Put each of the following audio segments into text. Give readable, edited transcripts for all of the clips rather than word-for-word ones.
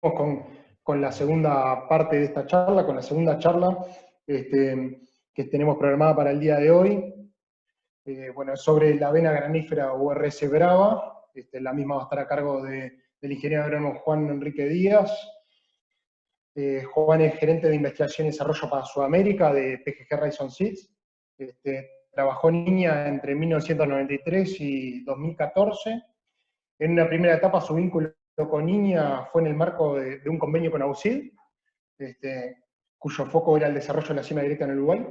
con la segunda parte de esta charla, con la segunda charla que tenemos programada para el día de hoy. Bueno, sobre la avena granífera URS Brava. La misma va a estar a cargo del ingeniero agrónomo Juan Enrique Díaz. Juan es gerente de investigación y desarrollo para Sudamérica de PGG Rhizome Seeds. Trabajó en INIA entre 1993 y 2014. En una primera etapa su vínculo con INIA fue en el marco de un convenio con AUSID, cuyo foco era el desarrollo de la siembra directa en Uruguay.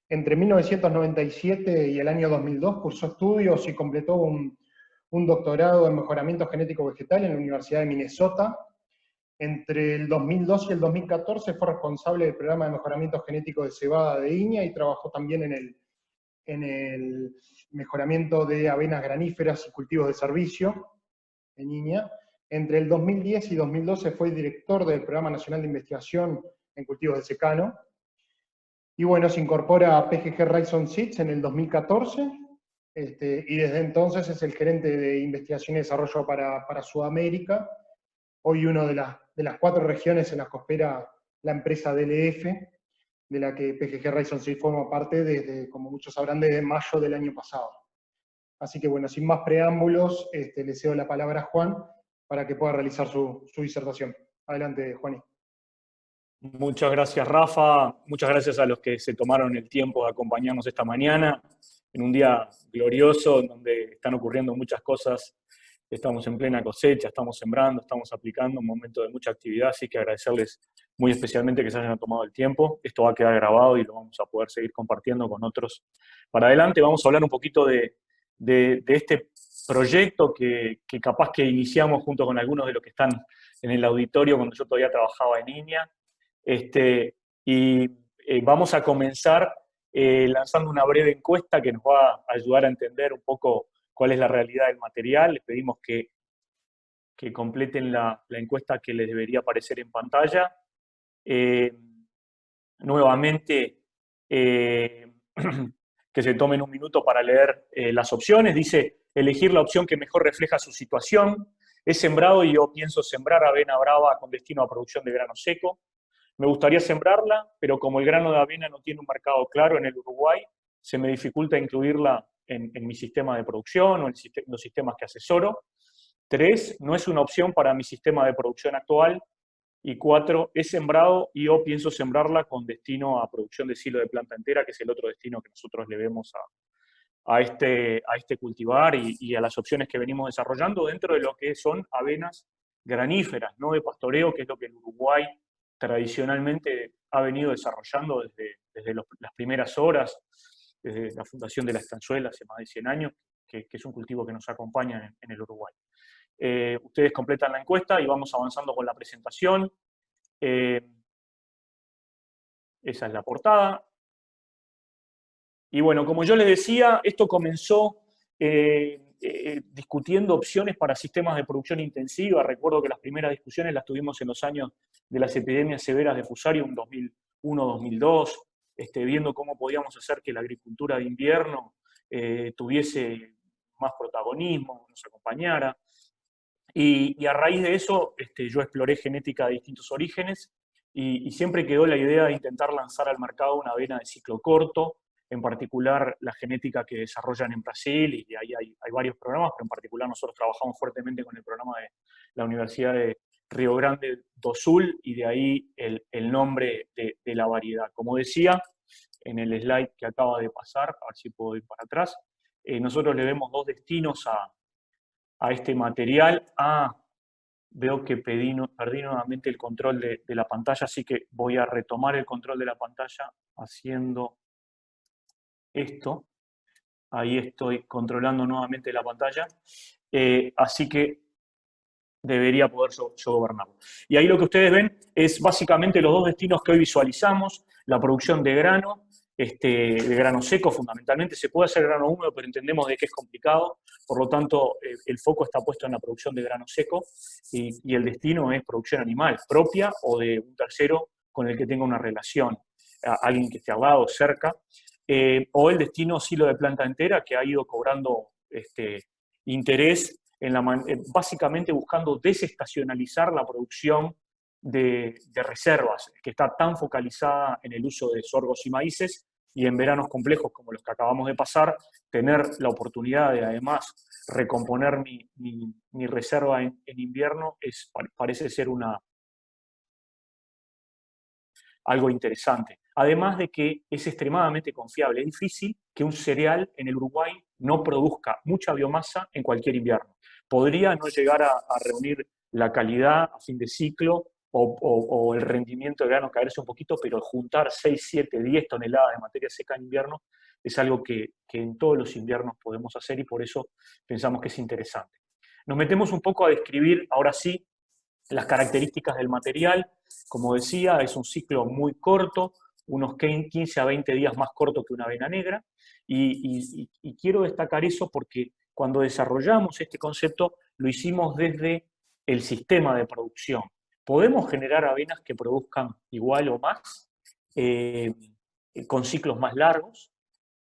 Entre 1997 y el año 2002 cursó estudios y completó un doctorado en mejoramiento genético vegetal en la Universidad de Minnesota. Entre el 2002 y el 2014 fue responsable del programa de mejoramiento genético de cebada de INIA y trabajó también en el mejoramiento de avenas graníferas y cultivos de servicio en INIA. Entre el 2010 y 2012 fue director del Programa Nacional de Investigación en Cultivos de Secano. Y bueno, se incorpora a PGG Rhizome Seeds en el 2014, y desde entonces es el gerente de investigación y desarrollo para Sudamérica, hoy una de las 4 regiones en las que opera la empresa DLF, de la que PGG Rhizome Seeds forma parte desde, como muchos sabrán, desde mayo del año pasado. Así que bueno, sin más preámbulos, le cedo la palabra a Juan para que pueda realizar su disertación. Adelante, Juaní. Muchas gracias, Rafa. Muchas gracias a los que se tomaron el tiempo de acompañarnos esta mañana, en un día glorioso, donde están ocurriendo muchas cosas. Estamos en plena cosecha, estamos sembrando, estamos aplicando, un momento de mucha actividad, así que agradecerles muy especialmente que se hayan tomado el tiempo. Esto va a quedar grabado y lo vamos a poder seguir compartiendo con otros. Para adelante vamos a hablar un poquito de este proyecto que capaz que iniciamos junto con algunos de los que están en el auditorio cuando yo todavía trabajaba en INIA. Vamos a comenzar lanzando una breve encuesta que nos va a ayudar a entender un poco cuál es la realidad del material. Les pedimos que completen la encuesta que les debería aparecer en pantalla. Nuevamente, que se tomen un minuto para leer las opciones. Dice, elegir la opción que mejor refleja su situación. He sembrado y yo pienso sembrar avena brava con destino a producción de grano seco. Me gustaría sembrarla, pero como el grano de avena no tiene un mercado claro en el Uruguay, se me dificulta incluirla en mi sistema de producción o en los sistemas que asesoro. 3, no es una opción para mi sistema de producción actual. Y 4, he sembrado y yo pienso sembrarla con destino a producción de silo de planta entera, que es el otro destino que nosotros le vemos a este cultivar y a las opciones que venimos desarrollando dentro de lo que son avenas graníferas, no de pastoreo, que es lo que el Uruguay tradicionalmente ha venido desarrollando desde las primeras horas, desde la fundación de la estanzuela hace más de 100 años, que es un cultivo que nos acompaña en el Uruguay. Ustedes completan la encuesta y vamos avanzando con la presentación. Esa es la portada. Y bueno, como yo les decía, esto comenzó discutiendo opciones para sistemas de producción intensiva. Recuerdo que las primeras discusiones las tuvimos en los años de las epidemias severas de Fusarium 2001-2002, viendo cómo podíamos hacer que la agricultura de invierno tuviese más protagonismo, nos acompañara. Y a raíz de eso, yo exploré genética de distintos orígenes y siempre quedó la idea de intentar lanzar al mercado una avena de ciclo corto, en particular la genética que desarrollan en Brasil, y ahí hay varios programas, pero en particular nosotros trabajamos fuertemente con el programa de la Universidad de Río Grande do Sul, y de ahí el nombre de la variedad. Como decía, en el slide que acaba de pasar, a ver si puedo ir para atrás, nosotros le vemos 2 destinos a este material. Veo que perdí nuevamente el control de la pantalla, así que voy a retomar el control de la pantalla haciendo esto. Ahí estoy controlando nuevamente la pantalla. Así que debería poder yo gobernarlo. Y ahí lo que ustedes ven es básicamente los 2 destinos que hoy visualizamos: la producción de grano, de grano seco fundamentalmente. Se puede hacer grano húmedo, pero entendemos de que es complicado. Por lo tanto, el foco está puesto en la producción de grano seco y el destino es producción animal propia o de un tercero con el que tenga una relación, alguien que esté al lado, cerca, o el destino silo de planta entera, que ha ido cobrando interés básicamente buscando desestacionalizar la producción de reservas, que está tan focalizada en el uso de sorgos y maíces, y en veranos complejos como los que acabamos de pasar, tener la oportunidad de además recomponer mi reserva en invierno parece ser algo interesante. Además de que es extremadamente confiable. Es difícil que un cereal en el Uruguay no produzca mucha biomasa en cualquier invierno. Podría no llegar a reunir la calidad a fin de ciclo o el rendimiento de grano caerse un poquito, pero juntar 6, 7, 10 toneladas de materia seca en invierno es algo que en todos los inviernos podemos hacer y por eso pensamos que es interesante. Nos metemos un poco a describir, ahora sí, las características del material. Como decía, es un ciclo muy corto, unos 15 a 20 días más corto que una avena negra, y quiero destacar eso porque cuando desarrollamos este concepto lo hicimos desde el sistema de producción. Podemos generar avenas que produzcan igual o más, con ciclos más largos,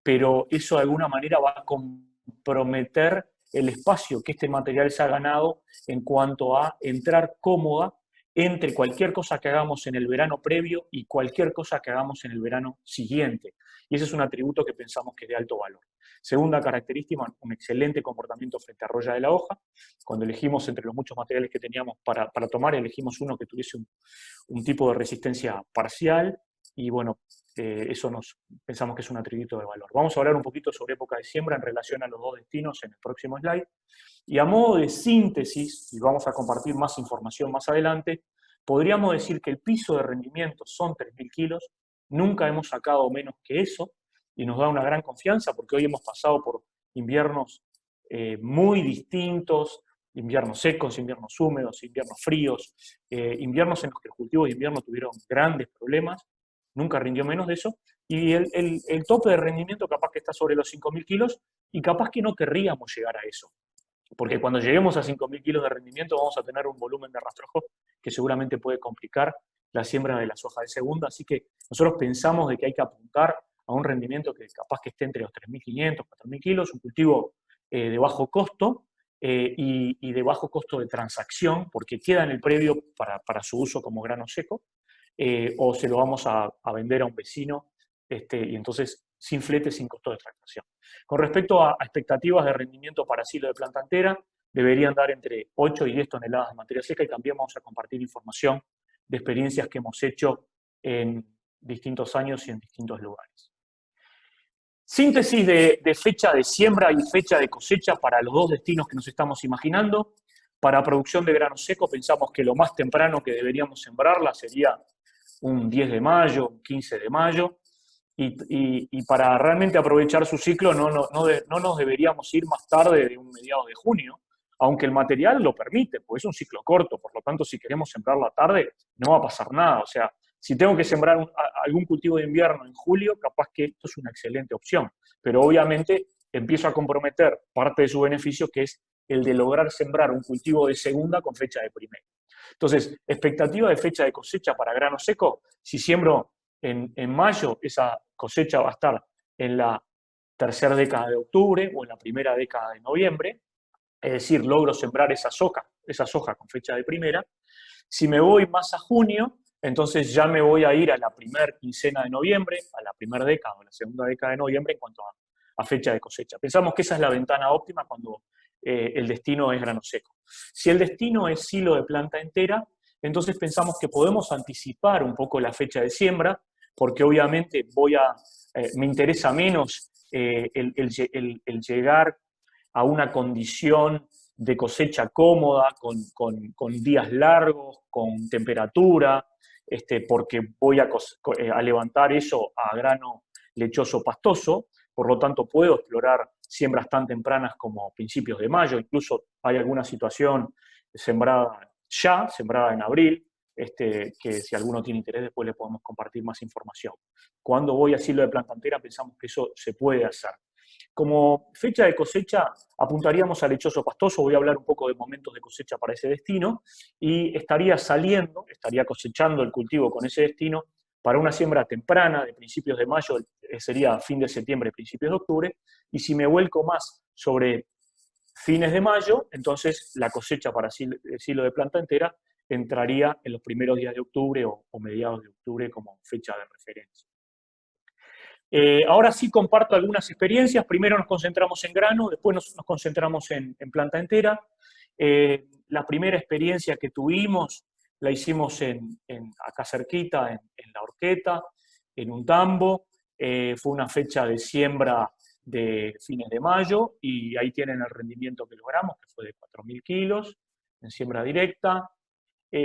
pero eso de alguna manera va a comprometer el espacio que este material se ha ganado en cuanto a entrar cómoda entre cualquier cosa que hagamos en el verano previo y cualquier cosa que hagamos en el verano siguiente. Y ese es un atributo que pensamos que es de alto valor. Segunda característica, un excelente comportamiento frente a roya de la hoja. Cuando elegimos entre los muchos materiales que teníamos para tomar, elegimos uno que tuviese un tipo de resistencia parcial y bueno, eso pensamos que es un atributo de valor. Vamos a hablar un poquito sobre época de siembra en relación a los dos destinos en el próximo slide. Y a modo de síntesis, y vamos a compartir más información más adelante, podríamos decir que el piso de rendimiento son 3.000 kilos, nunca hemos sacado menos que eso, y nos da una gran confianza porque hoy hemos pasado por inviernos muy distintos, inviernos secos, inviernos húmedos, inviernos fríos, inviernos en los que los cultivos de invierno tuvieron grandes problemas, nunca rindió menos de eso, y el tope de rendimiento capaz que está sobre los 5.000 kilos, y capaz que no querríamos llegar a eso, porque cuando lleguemos a 5.000 kilos de rendimiento vamos a tener un volumen de rastrojo que seguramente puede complicar la siembra de la soja de segunda, así que nosotros pensamos de que hay que apuntar a un rendimiento que capaz que esté entre los 3.500, 4.000 kilos, un cultivo de bajo costo y de bajo costo de transacción, porque queda en el predio para su uso como grano seco, o se lo vamos a vender a un vecino, y entonces sin flete, sin costo de tractación. Con respecto a expectativas de rendimiento para silo de planta entera, deberían dar entre 8 y 10 toneladas de materia seca, y también vamos a compartir información de experiencias que hemos hecho en distintos años y en distintos lugares. Síntesis de fecha de siembra y fecha de cosecha para los dos destinos que nos estamos imaginando. Para producción de grano seco pensamos que lo más temprano que deberíamos sembrarla sería un 10 de mayo, un 15 de mayo, y para realmente aprovechar su ciclo no nos deberíamos ir más tarde de un mediado de junio, aunque el material lo permite, porque es un ciclo corto, por lo tanto si queremos sembrarla tarde no va a pasar nada. O sea, si tengo que sembrar algún cultivo de invierno en julio, capaz que esto es una excelente opción, pero obviamente empiezo a comprometer parte de su beneficio, que es el de lograr sembrar un cultivo de segunda con fecha de primera. Entonces, expectativa de fecha de cosecha para grano seco, si siembro en mayo, esa cosecha va a estar en la tercera década de octubre o en la primera década de noviembre, es decir, logro sembrar esa soja con fecha de primera. Si me voy más a junio, entonces ya me voy a ir a la primera quincena de noviembre, a la primera década o la segunda década de noviembre en cuanto a fecha de cosecha. Pensamos que esa es la ventana óptima cuando el destino es grano seco. Si el destino es silo de planta entera, entonces pensamos que podemos anticipar un poco la fecha de siembra, porque obviamente me interesa menos el llegar a una condición de cosecha cómoda, con días largos, con temperatura, porque voy a levantar eso a grano lechoso pastoso, por lo tanto puedo explorar siembras tan tempranas como principios de mayo, incluso hay alguna situación sembrada en abril, que si alguno tiene interés después le podemos compartir más información. Cuando voy a silo de planta entera pensamos que eso se puede hacer. Como fecha de cosecha apuntaríamos al lechoso pastoso, voy a hablar un poco de momentos de cosecha para ese destino, y estaría cosechando el cultivo con ese destino para una siembra temprana de principios de mayo, sería fin de septiembre, principios de octubre, y si me vuelco más sobre fines de mayo, entonces la cosecha para silo de planta entera entraría en los primeros días de octubre o mediados de octubre como fecha de referencia. Ahora sí comparto algunas experiencias. Primero nos concentramos en grano, después nos concentramos en planta entera. La primera experiencia que tuvimos la hicimos acá cerquita, en La Horqueta, en un tambo. Fue una fecha de siembra de fines de mayo y ahí tienen el rendimiento que logramos, que fue de 4.000 kilos en siembra directa.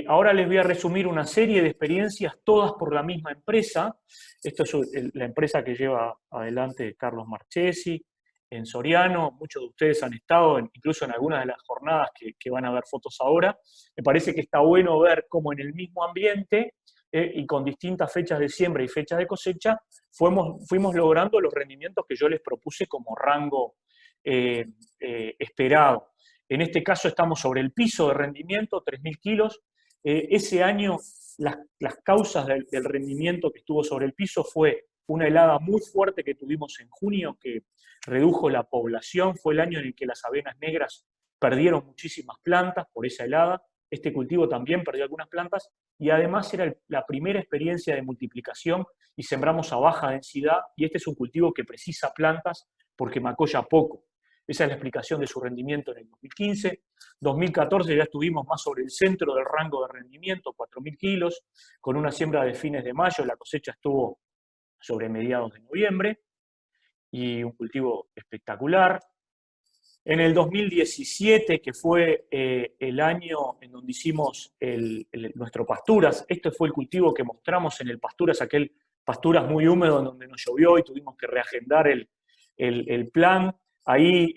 Ahora les voy a resumir una serie de experiencias, todas por la misma empresa. Esto es la empresa que lleva adelante Carlos Marchesi, en Soriano. Muchos de ustedes han estado incluso en algunas de las jornadas que van a ver fotos ahora. Me parece que está bueno ver cómo en el mismo ambiente y con distintas fechas de siembra y fechas de cosecha, fuimos logrando los rendimientos que yo les propuse como rango esperado. En este caso estamos sobre el piso de rendimiento, 3.000 kilos. Ese año las causas del rendimiento que estuvo sobre el piso fue una helada muy fuerte que tuvimos en junio, que redujo la población. Fue el año en el que las avenas negras perdieron muchísimas plantas por esa helada. Este cultivo también perdió algunas plantas y además era la primera experiencia de multiplicación y sembramos a baja densidad, y este es un cultivo que precisa plantas porque macolla poco. Esa es la explicación de su rendimiento en el 2015. 2014 ya estuvimos más sobre el centro del rango de rendimiento, 4.000 kilos, con una siembra de fines de mayo. La cosecha estuvo sobre mediados de noviembre y un cultivo espectacular. En el 2017, que fue el año en donde hicimos nuestro Pasturas, este fue el cultivo que mostramos en el Pasturas, aquel Pasturas muy húmedo en donde nos llovió y tuvimos que reagendar el plan. Ahí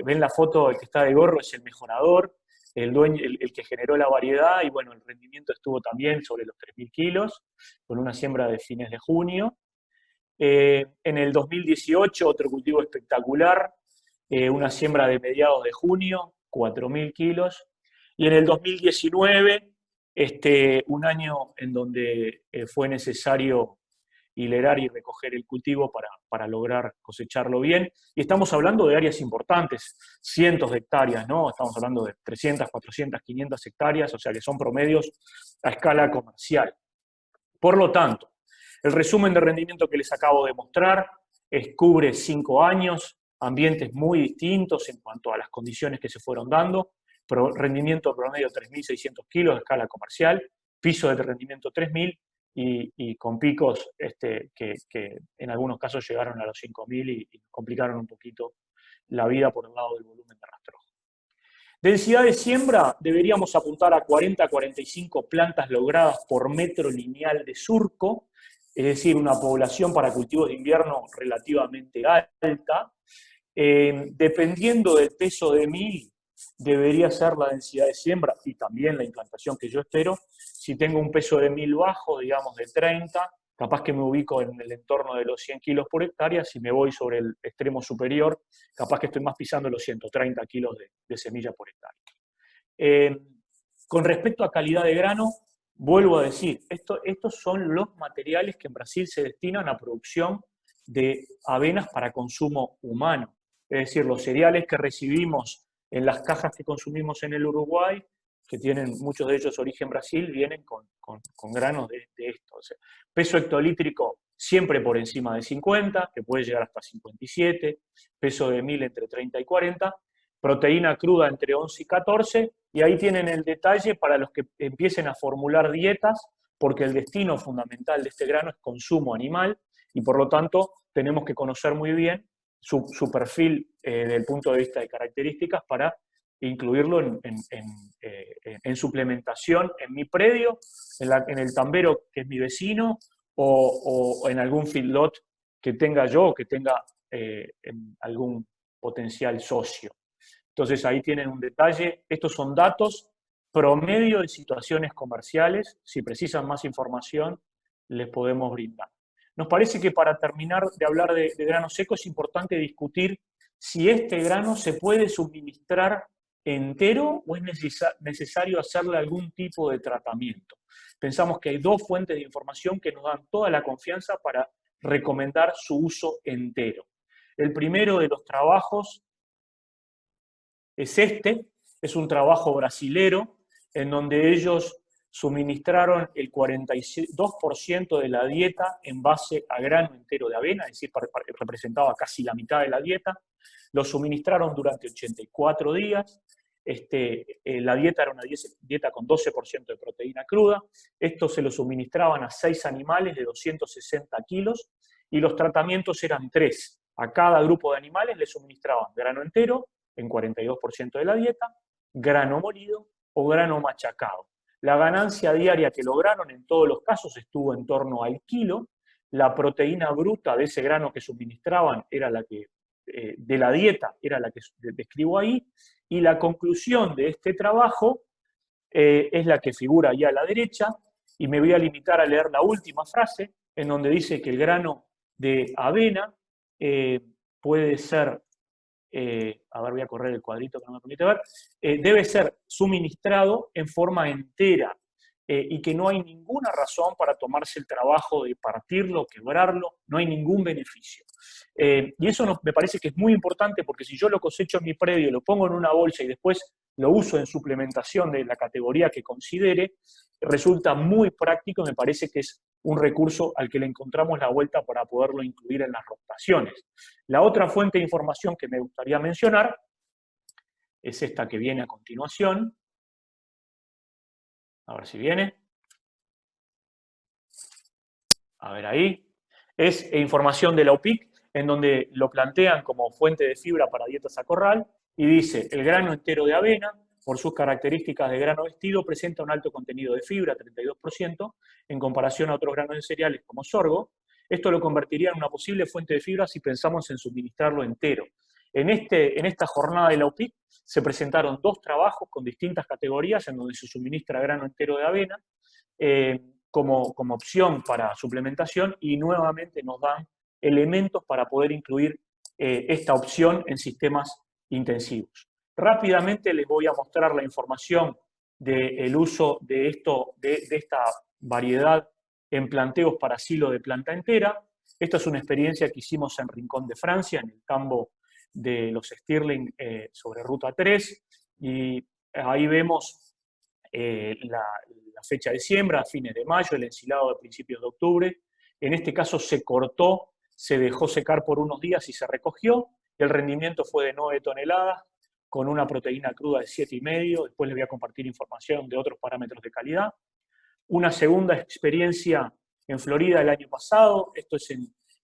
ven la foto, el que está de gorro es el mejorador, el dueño, el que generó la variedad, y bueno, el rendimiento estuvo también sobre los 3.000 kilos, con una siembra de fines de junio. En el 2018, otro cultivo espectacular, una siembra de mediados de junio, 4.000 kilos. Y en el 2019, un año en donde fue necesario hilerar y recoger el cultivo para lograr cosecharlo bien. Y estamos hablando de áreas importantes, cientos de hectáreas, ¿no? Estamos hablando de 300, 400, 500 hectáreas, o sea que son promedios a escala comercial. Por lo tanto, el resumen de rendimiento que les acabo de mostrar cubre 5 años, ambientes muy distintos en cuanto a las condiciones que se fueron dando, rendimiento promedio 3.600 kilos a escala comercial, piso de rendimiento 3.000 y con picos que en algunos casos llegaron a los 5.000 y complicaron un poquito la vida por el lado del volumen de rastrojo. Densidad de siembra, deberíamos apuntar a 40 a 45 plantas logradas por metro lineal de surco, es decir, una población para cultivos de invierno relativamente alta. Dependiendo del peso de mil, debería ser la densidad de siembra y también la implantación que yo espero. Si tengo un peso de 1.000 bajo, digamos de 30, capaz que me ubico en el entorno de los 100 kilos por hectárea. Si me voy sobre el extremo superior, capaz que estoy más pisando los 130 kilos de semilla por hectárea. Con respecto a calidad de grano, vuelvo a decir, estos son los materiales que en Brasil se destinan a producción de avenas para consumo humano. Es decir, los cereales que recibimos en las cajas que consumimos en el Uruguay, que tienen muchos de ellos origen Brasil, vienen con granos de esto. O sea, peso hectolítrico siempre por encima de 50, que puede llegar hasta 57, peso de 1.000 entre 30 y 40, proteína cruda entre 11 y 14, y ahí tienen el detalle para los que empiecen a formular dietas, porque el destino fundamental de este grano es consumo animal, y por lo tanto tenemos que conocer muy bien su perfil desde el punto de vista de características para incluirlo en suplementación en mi predio, en el tambero que es mi vecino, o en algún feedlot que tenga yo, o que tenga algún potencial socio. Entonces ahí tienen un detalle. Estos son datos promedio de situaciones comerciales. Si precisan más información, les podemos brindar. Nos parece que para terminar de hablar de grano seco es importante discutir si este grano se puede suministrar entero o es necesario hacerle algún tipo de tratamiento. Pensamos que hay dos fuentes de información que nos dan toda la confianza para recomendar su uso entero. El primero de los trabajos es un trabajo brasilero, en donde ellos suministraron el 42% de la dieta en base a grano entero de avena, es decir, representaba casi la mitad de la dieta. Lo suministraron durante 84 días. La dieta era una dieta con 12% de proteína cruda. Esto se lo suministraban a 6 animales de 260 kilos y los tratamientos eran 3. A cada grupo de animales le suministraban grano entero en 42% de la dieta, grano molido o grano machacado. La ganancia diaria que lograron en todos los casos estuvo en torno al kilo. La proteína bruta de ese grano que suministraban era la que, de la dieta, era la que describo ahí, y la conclusión de este trabajo es la que figura ahí a la derecha, y me voy a limitar a leer la última frase, en donde dice que el grano de avena puede ser, a ver, voy a correr el cuadrito que no me permite ver, debe ser suministrado en forma entera y que no hay ninguna razón para tomarse el trabajo de partirlo, quebrarlo, no hay ningún beneficio. Y eso me parece que es muy importante porque si yo lo cosecho en mi predio, lo pongo en una bolsa y después lo uso en suplementación de la categoría que considere, resulta muy práctico y me parece que es un recurso al que le encontramos la vuelta para poderlo incluir en las rotaciones. La otra fuente de información que me gustaría mencionar es esta que viene a continuación. A ver si viene. A ver ahí. Es información de la OPIC, en donde lo plantean como fuente de fibra para dietas a corral, y dice, el grano entero de avena, por sus características de grano vestido, presenta un alto contenido de fibra, 32%, en comparación a otros granos de cereales como sorgo. Esto lo convertiría en una posible fuente de fibra si pensamos en suministrarlo entero. En esta jornada de la OPIC se presentaron 2 trabajos con distintas categorías en donde se suministra grano entero de avena como opción para suplementación, y nuevamente nos dan elementos para poder incluir esta opción en sistemas intensivos. Rápidamente les voy a mostrar la información del uso de esta variedad en planteos para silo de planta entera. Esta es una experiencia que hicimos en Rincón de Francia, en el campo de los Stirling sobre Ruta 3, y ahí vemos la fecha de siembra, a fines de mayo, el ensilado de principios de octubre. En este caso se cortó, se dejó secar por unos días y se recogió. El rendimiento fue de 9 toneladas, con una proteína cruda de 7,5. Después les voy a compartir información de otros parámetros de calidad. Una segunda experiencia en Florida el año pasado, esto es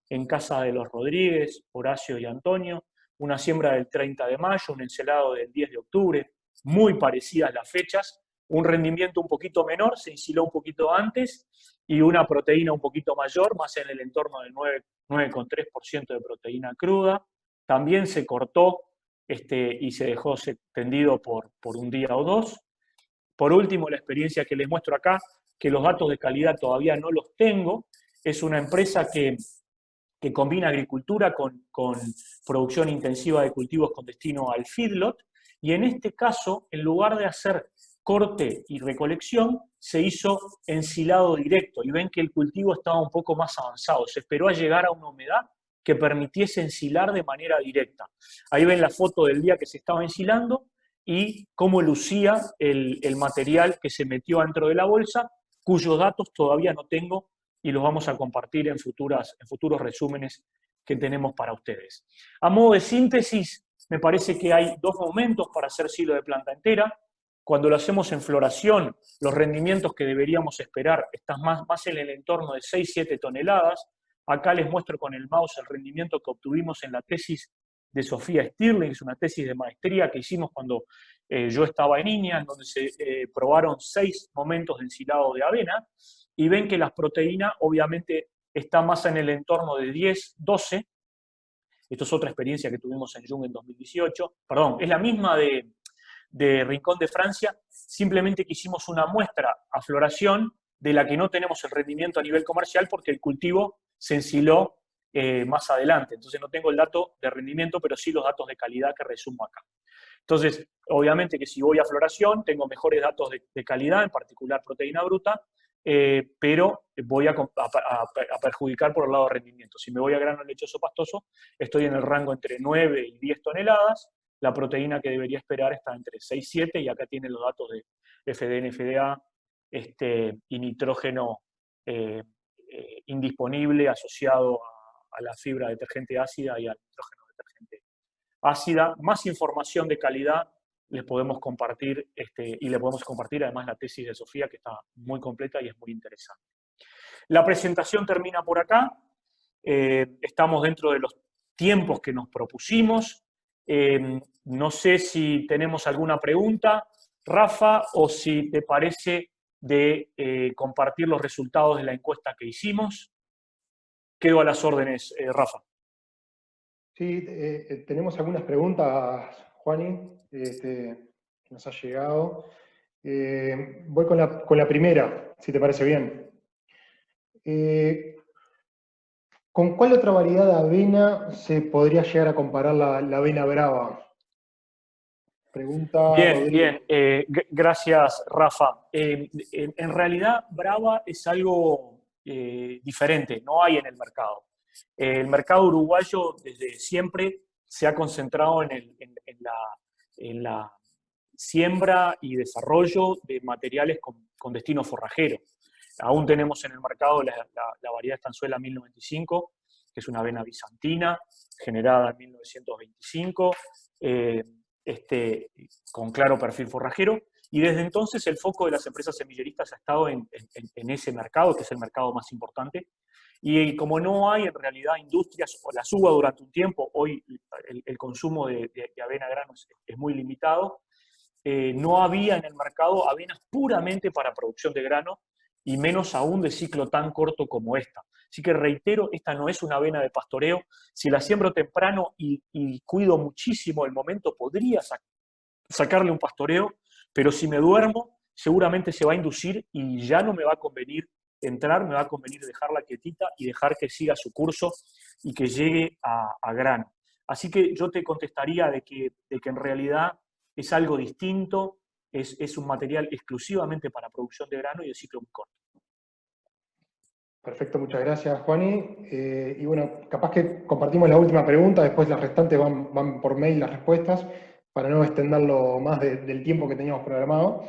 en casa de los Rodríguez, Horacio y Antonio, una siembra del 30 de mayo, un ensilado del 10 de octubre, muy parecidas las fechas, un rendimiento un poquito menor, se ensiló un poquito antes, y una proteína un poquito mayor, más en el entorno del 9,3% de proteína cruda. También se cortó y se dejó tendido por un día o 2. Por último, la experiencia que les muestro acá, que los datos de calidad todavía no los tengo, es una empresa que combina agricultura con producción intensiva de cultivos con destino al feedlot, y en este caso, en lugar de hacer corte y recolección, se hizo ensilado directo, y ven que el cultivo estaba un poco más avanzado, se esperó a llegar a una humedad que permitiese ensilar de manera directa. Ahí ven la foto del día que se estaba ensilando y cómo lucía el material que se metió dentro de la bolsa, cuyos datos todavía no tengo y los vamos a compartir en futuros resúmenes que tenemos para ustedes. A modo de síntesis, me parece que hay 2 momentos para hacer silo de planta entera. Cuando lo hacemos en floración, los rendimientos que deberíamos esperar están más en el entorno de 6-7 toneladas. Acá les muestro con el mouse el rendimiento que obtuvimos en la tesis de Sofía Stirling, es una tesis de maestría que hicimos cuando yo estaba en INEA, en donde se probaron 6 momentos de ensilado de avena, y ven que las proteínas obviamente están más en el entorno de 10-12. Esto es otra experiencia que tuvimos en Jung en 2018. Perdón, es la misma de Rincón de Francia, simplemente que hicimos una muestra a floración de la que no tenemos el rendimiento a nivel comercial porque el cultivo se ensiló más adelante. Entonces no tengo el dato de rendimiento, pero sí los datos de calidad que resumo acá. Entonces, obviamente que si voy a floración, tengo mejores datos de calidad, en particular proteína bruta, pero voy a perjudicar por el lado de rendimiento. Si me voy a grano lechoso pastoso, estoy en el rango entre 9 y 10 toneladas, la proteína que debería esperar está entre 6 y 7, y acá tienen los datos de FDN, FDA y nitrógeno indisponible asociado a la fibra detergente ácida y al nitrógeno detergente ácida. Más información de calidad les podemos compartir, y le podemos compartir además la tesis de Sofía, que está muy completa y es muy interesante. La presentación termina por acá. Estamos dentro de los tiempos que nos propusimos. No sé si tenemos alguna pregunta, Rafa, o si te parece de compartir los resultados de la encuesta que hicimos. Quedo a las órdenes, Rafa. Sí, tenemos algunas preguntas, Juani, que nos ha llegado. Voy con la primera, si te parece bien. ¿Con cuál otra variedad de avena se podría llegar a comparar la avena brava? Pregunta Bien, Rodrigo. bien. Gracias, Rafa. En realidad, brava es algo diferente, no hay en el mercado. El mercado uruguayo desde siempre se ha concentrado en la siembra y desarrollo de materiales con destino forrajero. Aún tenemos en el mercado la variedad estanzuela 1095, que es una avena bizantina, generada en 1925, con claro perfil forrajero, y desde entonces el foco de las empresas semilleristas ha estado en ese mercado, que es el mercado más importante, y como no hay en realidad industrias, o las hubo durante un tiempo, hoy el consumo de avena grano es muy limitado, no había en el mercado avenas puramente para producción de grano, y menos aún de ciclo tan corto como esta. Así que reitero, esta no es una avena de pastoreo. Si la siembro temprano y cuido muchísimo el momento, podría sacarle un pastoreo, pero si me duermo, seguramente se va a inducir y ya no me va a convenir entrar, me va a convenir dejarla quietita y dejar que siga su curso y que llegue a grano. Así que yo te contestaría de que en realidad es algo distinto, es un material exclusivamente para producción de grano y de ciclo muy corto. Perfecto, muchas gracias, Juani. Y bueno, capaz que compartimos la última pregunta, después las restantes van por mail las respuestas, para no extenderlo más del tiempo que teníamos programado.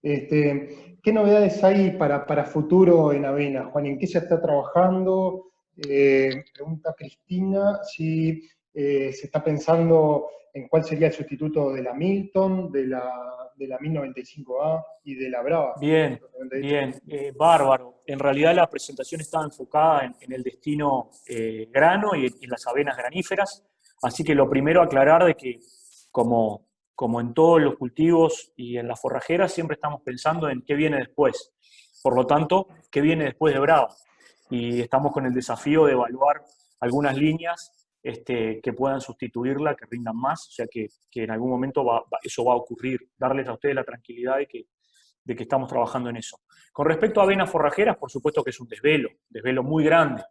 ¿Qué novedades hay para futuro en avena, Juan? ¿En qué se está trabajando? Pregunta Cristina si se está pensando en cuál sería el sustituto de la Milton, de la 1095A y de la Brava. Bien, bien, bárbaro. En realidad la presentación estaba enfocada en el destino grano y en las avenas graníferas, así que lo primero aclarar de que como en todos los cultivos y en las forrajeras siempre estamos pensando en qué viene después. Por lo tanto, qué viene después de Brava. Y estamos con el desafío de evaluar algunas líneas que puedan sustituirla, que rindan más, o sea que en algún momento eso va a ocurrir, darles a ustedes la tranquilidad de que estamos trabajando en eso. Con respecto a avenas forrajeras, por supuesto que es un desvelo muy grande.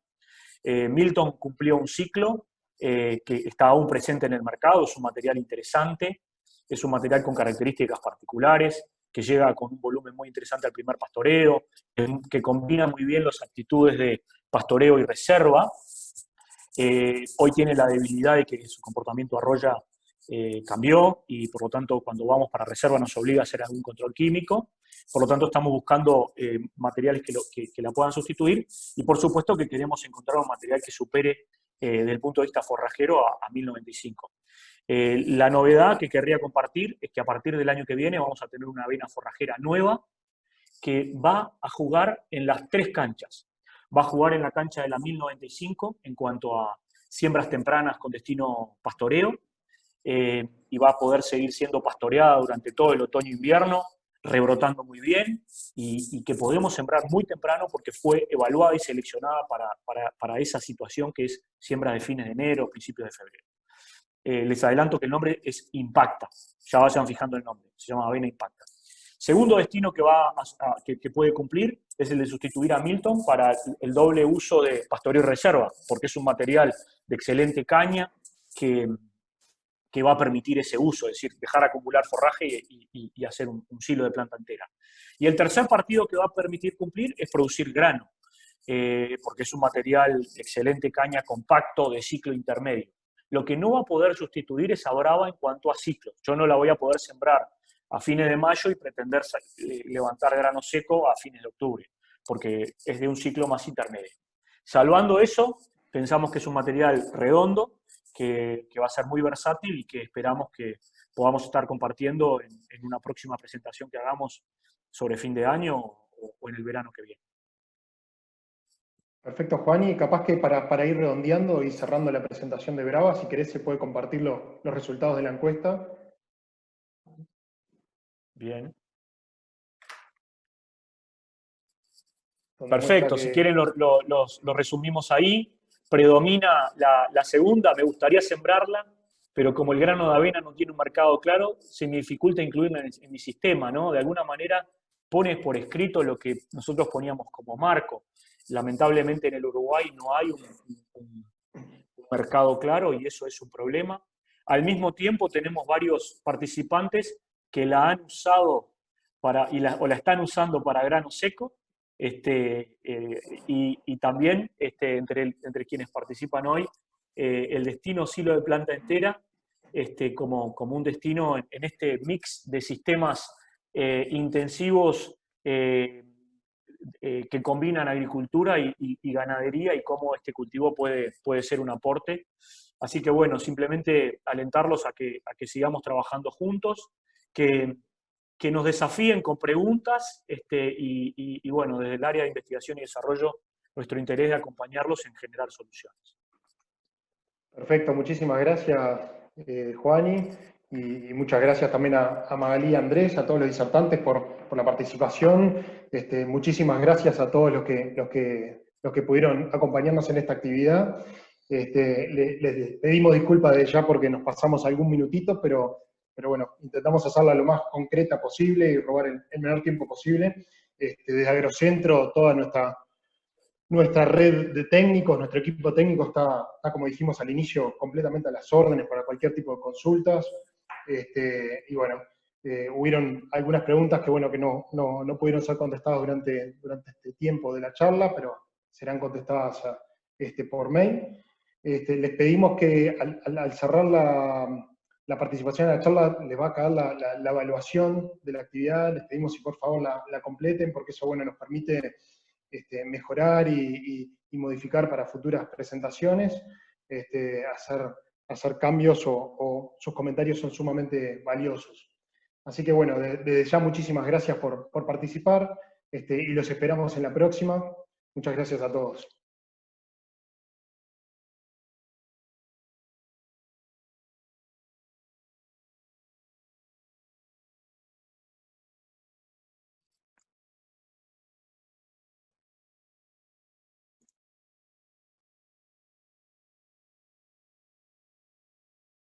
Milton cumplió un ciclo que está aún presente en el mercado, es un material interesante, es un material con características particulares, que llega con un volumen muy interesante al primer pastoreo, que combina muy bien las actitudes de pastoreo y reserva. Hoy tiene la debilidad de que su comportamiento arroya cambió y por lo tanto cuando vamos para reserva nos obliga a hacer algún control químico. Por lo tanto estamos buscando materiales que la puedan sustituir y por supuesto que queremos encontrar un material que supere desde el punto de vista forrajero a 1095. La novedad que querría compartir es que a partir del año que viene vamos a tener una avena forrajera nueva que va a jugar en las tres canchas. Va a jugar en la cancha de la 1095 en cuanto a siembras tempranas con destino pastoreo, y va a poder seguir siendo pastoreada durante todo el otoño-invierno, rebrotando muy bien, y que podemos sembrar muy temprano porque fue evaluada y seleccionada para esa situación que es siembra de fines de enero, principios de febrero. Les adelanto que el nombre es Impacta, ya vayan fijando el nombre, se llama avena Impacta. Segundo destino que puede cumplir es el de sustituir a Milton para el doble uso de pastoreo y reserva, porque es un material de excelente caña que va a permitir ese uso, es decir, dejar acumular forraje y hacer un silo de planta entera. Y el tercer partido que va a permitir cumplir es producir grano, porque es un material de excelente caña compacto de ciclo intermedio. Lo que no va a poder sustituir es a Brava en cuanto a ciclos. Yo no la voy a poder sembrar a fines de mayo y pretender levantar grano seco a fines de octubre, porque es de un ciclo más intermedio. Salvando eso, pensamos que es un material redondo, que va a ser muy versátil y que esperamos que podamos estar compartiendo en una próxima presentación que hagamos sobre fin de año o en el verano que viene. Perfecto, Juan, y capaz que para ir redondeando y cerrando la presentación de Brava, si querés se puede compartir los resultados de la encuesta. Bien. Perfecto, Si quieren lo resumimos ahí. Predomina la segunda, me gustaría sembrarla, pero como el grano de avena no tiene un mercado claro, se me dificulta incluirla en mi sistema, ¿no? De alguna manera pones por escrito lo que nosotros poníamos como marco. Lamentablemente en el Uruguay no hay un mercado claro y eso es un problema. Al mismo tiempo tenemos varios participantes que la han usado o la están usando para grano seco, y también entre quienes participan hoy, el destino silo de planta entera como un destino en este mix de sistemas intensivos que combinan agricultura y ganadería y cómo este cultivo puede ser un aporte. Así que bueno, simplemente alentarlos a que sigamos trabajando juntos, que nos desafíen con preguntas y bueno, desde el área de investigación y desarrollo, nuestro interés de acompañarlos en generar soluciones. Perfecto, muchísimas gracias, Juani, y muchas gracias también a Magalí y Andrés, a todos los disertantes por la participación. Muchísimas gracias a todos los que pudieron acompañarnos en esta actividad. Les pedimos disculpas de ya porque nos pasamos algún minutito, pero bueno, intentamos hacerla lo más concreta posible y robar el menor tiempo posible. Desde Agrocentro, toda nuestra red de técnicos, nuestro equipo técnico está, como dijimos al inicio, completamente a las órdenes para cualquier tipo de consultas. Y bueno, hubieron algunas preguntas que, bueno, que no pudieron ser contestadas durante este tiempo de la charla, pero serán contestadas por mail. Les pedimos que al cerrar la participación en la charla les va a caer la evaluación de la actividad. Les pedimos si por favor la completen, porque eso, bueno, nos permite mejorar y modificar para futuras presentaciones, hacer cambios o sus comentarios son sumamente valiosos. Así que bueno, desde ya muchísimas gracias por participar y los esperamos en la próxima. Muchas gracias a todos.